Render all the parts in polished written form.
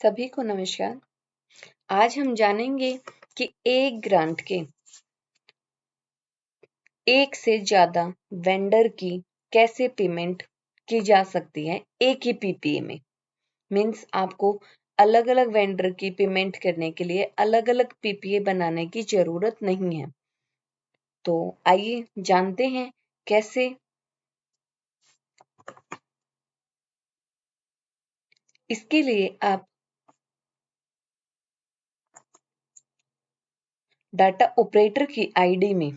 सभी को नमस्कार। आज हम जानेंगे कि एक ग्रांट के एक से ज्यादा वेंडर की कैसे पेमेंट की जा सकती है एक ही पीपीए में। मीन्स आपको अलग अलग वेंडर की पेमेंट करने के लिए अलग अलग पीपीए बनाने की जरूरत नहीं है। तो आइए जानते हैं कैसे। इसके लिए आप डाटा ऑपरेटर की आईडी में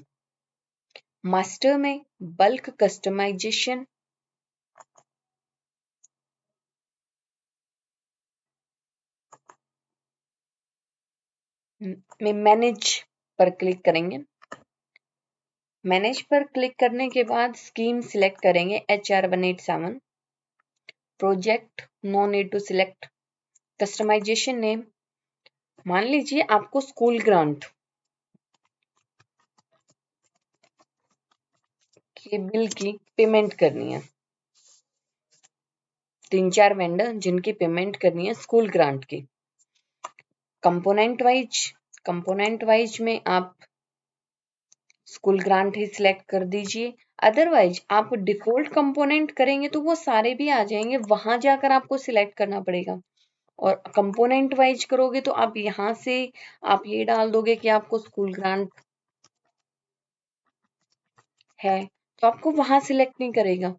मास्टर में बल्क कस्टमाइजेशन में मैनेज पर क्लिक करेंगे। मैनेज पर क्लिक करने के बाद स्कीम सिलेक्ट करेंगे HR187। Project no need to select. Customization name मान लीजिए आपको स्कूल ग्रांट के बिल की पेमेंट करनी है। 3-4 वेंडर जिनकी पेमेंट करनी है स्कूल ग्रांट की। कंपोनेंट वाइज में आप स्कूल ग्रांट ही सिलेक्ट कर दीजिए। अदरवाइज आप डिफॉल्ट कंपोनेंट करेंगे तो वो सारे भी आ जाएंगे, वहां जाकर आपको सिलेक्ट करना पड़ेगा। और कंपोनेंट वाइज करोगे तो आप यहाँ से आप ये डाल दोगे कि आपको स्कूल ग्रांट है, तो आपको वहां सिलेक्ट नहीं करेगा।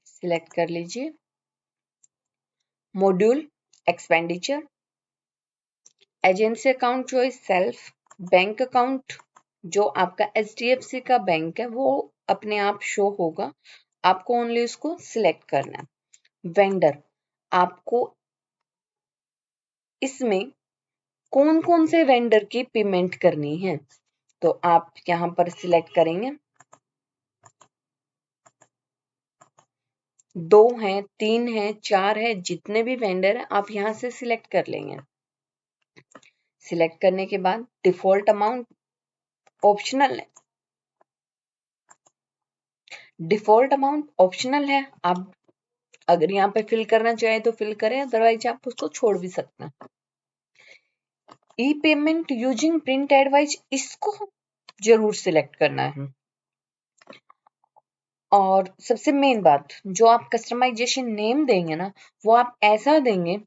सिलेक्ट कर लीजिए। Module expenditure, agency account choice self, bank account जो आपका HDFC का बैंक है वो अपने आप शो होगा, आपको ओनली उसको सिलेक्ट करना है। वेंडर, आपको इसमें कौन कौन से वेंडर की पेमेंट करनी है तो आप यहाँ पर सिलेक्ट करेंगे। 2 हैं, 3 हैं, 4 है, जितने भी वेंडर है आप यहाँ से सिलेक्ट कर लेंगे। सिलेक्ट करने के बाद डिफॉल्ट अमाउंट ऑप्शनल है। डिफॉल्ट अमाउंट ऑप्शनल है, आप अगर यहाँ पे फिल करना चाहे तो फिल करें, अदरवाइज आप उसको छोड़ भी सकते हैं। ई पेमेंट यूजिंग प्रिंट एडवाइज, इसको जरूर सिलेक्ट करना है। और सबसे मेन बात, जो आप कस्टमाइजेशन नेम देंगे ना वो आप ऐसा देंगे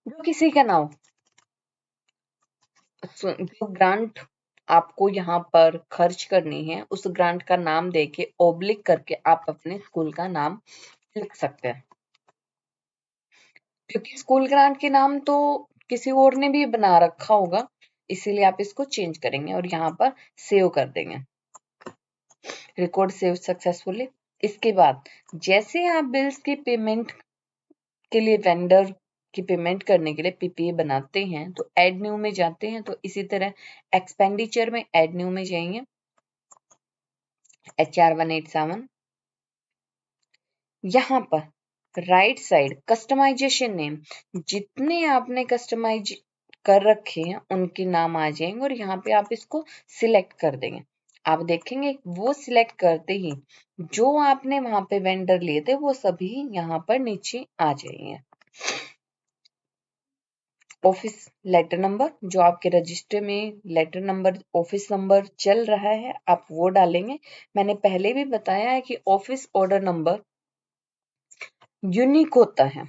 जो किसी का ना हो। जो ग्रांट आपको यहाँ पर खर्च करनी है उस ग्रांट का नाम देके ओब्लिक करके आप अपने स्कूल का नाम लिख सकते हैं, क्योंकि स्कूल ग्रांट के नाम तो किसी और ने भी बना रखा होगा, इसीलिए आप इसको चेंज करेंगे और यहाँ पर सेव कर देंगे। Record save successfully. इसके बाद जैसे आप बिल्स की पेमेंट के लिए वेंडर की पेमेंट करने के लिए पीपीए बनाते हैं तो एड न्यू में जाते हैं, तो इसी तरह एक्सपेंडिचर में एड न्यू में जाएंगे। HR187, यहाँ पर राइट साइड कस्टमाइजेशन नेम, जितने आपने कस्टमाइज कर रखे हैं उनके नाम आ जाएंगे और यहाँ पे आप इसको सिलेक्ट कर देंगे। आप देखेंगे वो सिलेक्ट करते ही जो आपने वहां पे वेंडर लिए थे वो सभी यहाँ पर नीचे आ जाएंगे। ऑफिस लेटर नंबर, जो आपके रजिस्टर में लेटर नंबर ऑफिस नंबर चल रहा है आप वो डालेंगे। मैंने पहले भी बताया है कि ऑफिस ऑर्डर नंबर यूनिक होता है,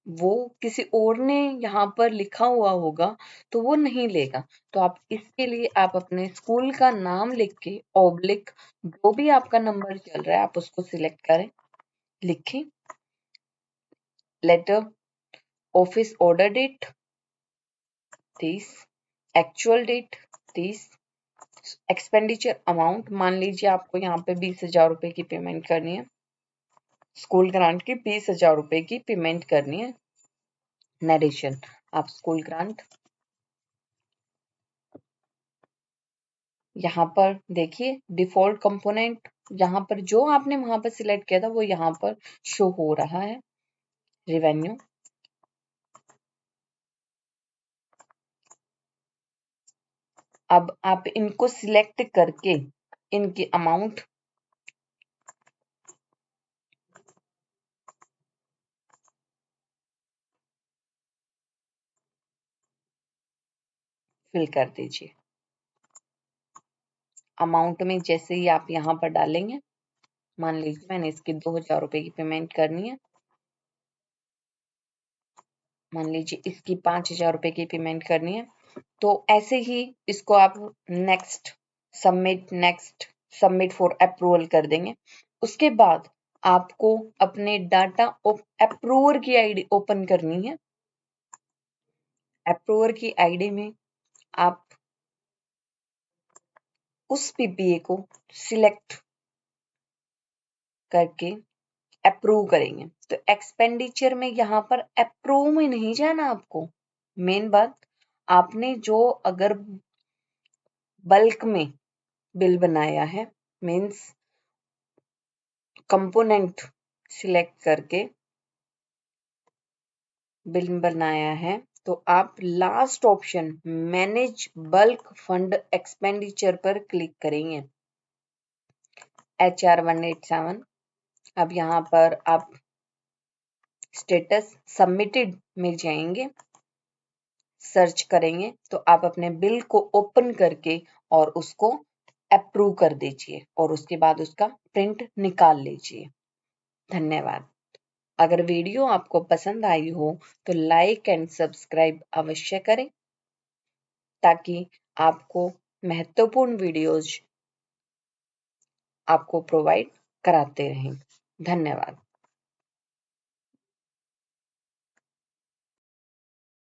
वो किसी और ने यहाँ पर लिखा हुआ होगा तो वो नहीं लेगा। तो आप इसके लिए आप अपने स्कूल का नाम लिख के ऑब्लिक जो भी आपका नंबर चल रहा है आप उसको सिलेक्ट करें, लिखें। Letter office order date 30, actual date 30, expenditure amount मान लीजिए आपको यहाँ पे 20,000 रुपए की पेमेंट करनी है, स्कूल ग्रांट की 20,000 रुपए की पेमेंट करनी है। नरेशन, आप स्कूल ग्रांट यहाँ पर देखिए डिफॉल्ट कंपोनेंट, यहाँ पर जो आपने वहां पर सिलेक्ट किया था वो यहाँ पर शो हो रहा है। रेवेन्यू अब आप इनको सिलेक्ट करके इनकी अमाउंट फिल कर दीजिए। अमाउंट में जैसे ही आप यहाँ पर डालेंगे, मान लीजिए मैंने इसकी 2000 रुपए की पेमेंट करनी है, मान लीजिए इसकी 5000 रुपए की पेमेंट करनी है, तो ऐसे ही इसको आप नेक्स्ट सबमिट फॉर अप्रूवल कर देंगे। उसके बाद आपको अपने डाटा अप्रूवर की आईडी ओपन करनी है। अप्रूवर की आईडी में आप उस पीपीए को सिलेक्ट करके अप्रूव करेंगे। तो एक्सपेंडिचर में यहाँ पर अप्रूव में नहीं जाना आपको। मेन बात, आपने जो अगर बल्क में बिल बनाया है, मीन्स कंपोनेंट सिलेक्ट करके बिल बनाया है, तो आप last option manage bulk fund expenditure पर क्लिक करेंगे। HR 187। अब यहाँ पर आप स्टेटस सबमिटेड में जाएंगे, सर्च करेंगे, तो आप अपने बिल को ओपन करके और उसको अप्रूव कर दीजिए और उसके बाद उसका प्रिंट निकाल लीजिए। धन्यवाद। अगर वीडियो आपको पसंद आई हो तो लाइक एंड सब्सक्राइब अवश्य करें, ताकि आपको महत्वपूर्ण वीडियोज आपको प्रोवाइड कराते रहें। धन्यवाद।